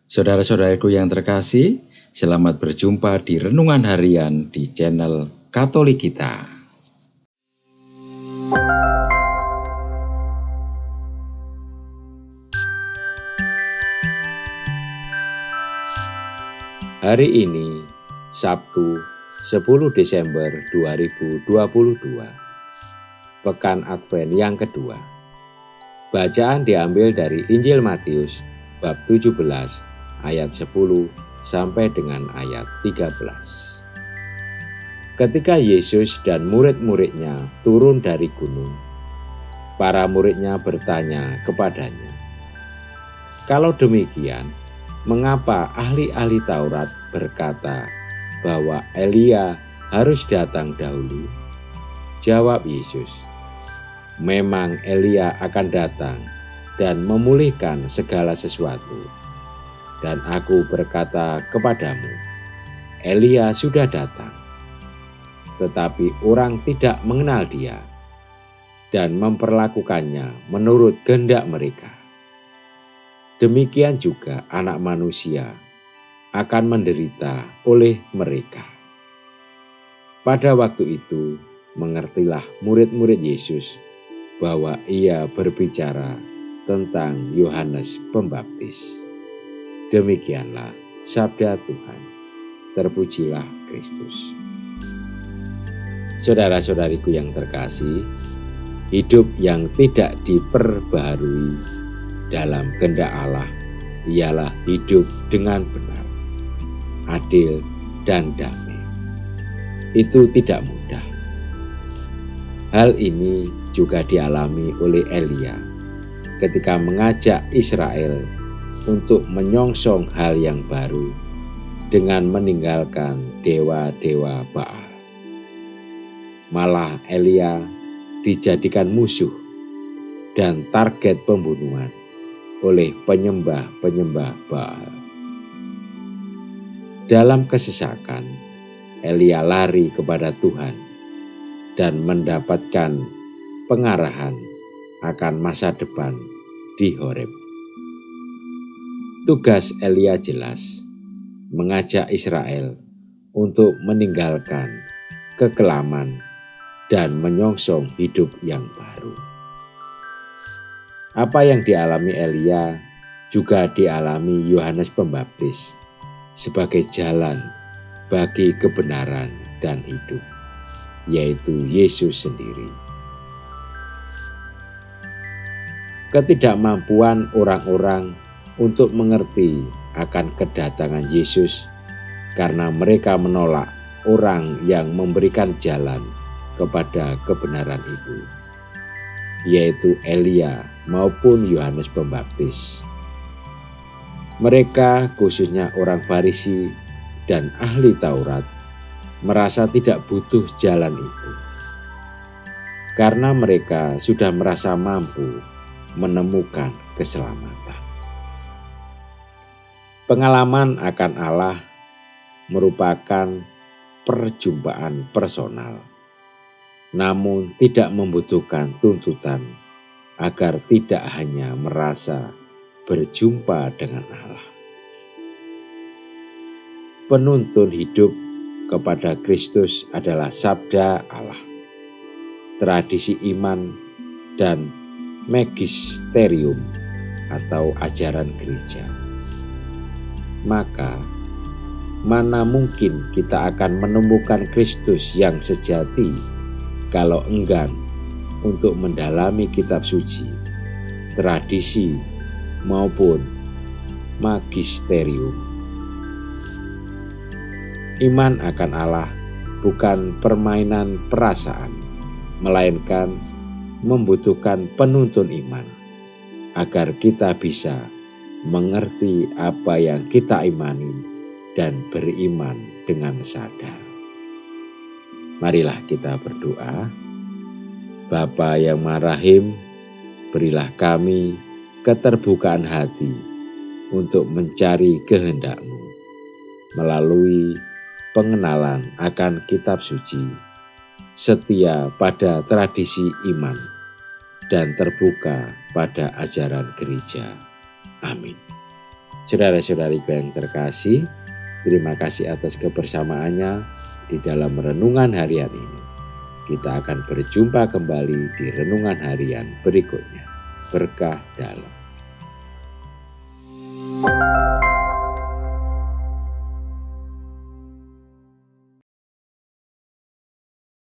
Saudara-saudaraku yang terkasih, selamat berjumpa di Renungan Harian di channel Katolik kita. Hari ini, Sabtu 10 Desember 2022, Pekan Advent yang kedua. Bacaan diambil dari Injil Matius, bab 17, ayat 10 sampai dengan ayat 13. Ketika Yesus dan murid-muridnya turun dari gunung, para muridnya bertanya kepadanya, "Kalau demikian, mengapa ahli-ahli Taurat berkata bahwa Elia harus datang dahulu?" Jawab Yesus, "Memang Elia akan datang dan memulihkan segala sesuatu. Dan aku berkata kepadamu, Elia sudah datang, tetapi orang tidak mengenal dia dan memperlakukannya menurut kehendak mereka. Demikian juga Anak Manusia akan menderita oleh mereka." Pada waktu itu, mengertilah murid-murid Yesus bahwa ia berbicara tentang Yohanes Pembaptis. Demikianlah sabda Tuhan. Terpujilah Kristus. Saudara-saudariku yang terkasih, hidup yang tidak diperbaharui dalam kehendak Allah ialah hidup dengan benar, adil, dan damai. Itu tidak mudah. Hal ini juga dialami oleh Elia ketika mengajak Israel untuk menyongsong hal yang baru dengan meninggalkan dewa-dewa Baal. Malah Elia dijadikan musuh dan target pembunuhan oleh penyembah-penyembah Baal. Dalam kesesakan, Elia lari kepada Tuhan dan mendapatkan pengarahan akan masa depan di Horeb. Tugas Elia jelas, mengajak Israel untuk meninggalkan kekelaman dan menyongsong hidup yang baru. Apa yang dialami Elia juga dialami Yohanes Pembaptis sebagai jalan bagi kebenaran dan hidup, yaitu Yesus sendiri. Ketidakmampuan orang-orang untuk mengerti akan kedatangan Yesus karena mereka menolak orang yang memberikan jalan kepada kebenaran itu, yaitu Elia maupun Yohanes Pembaptis. Mereka, khususnya orang Farisi dan ahli Taurat, merasa tidak butuh jalan itu karena mereka sudah merasa mampu menemukan keselamatan. Pengalaman akan Allah merupakan perjumpaan personal, namun tidak membutuhkan tuntutan agar tidak hanya merasa berjumpa dengan Allah. Penuntun hidup kepada Kristus adalah sabda Allah, tradisi iman, dan magisterium atau ajaran gereja. Maka, mana mungkin kita akan menemukan Kristus yang sejati kalau enggan untuk mendalami kitab suci, tradisi, maupun magisterium. Iman akan Allah bukan permainan perasaan, melainkan membutuhkan penuntun iman agar kita bisa mengerti apa yang kita imani dan beriman dengan sadar. Marilah kita berdoa. Bapa yang Maha Rahim, berilah kami keterbukaan hati untuk mencari kehendak-Mu melalui pengenalan akan kitab suci, setia pada tradisi iman, dan terbuka pada ajaran gereja. Amin. Saudara-saudariku yang terkasih, terima kasih atas kebersamaannya di dalam renungan harian ini. Kita akan berjumpa kembali di renungan harian berikutnya. Berkah dalam.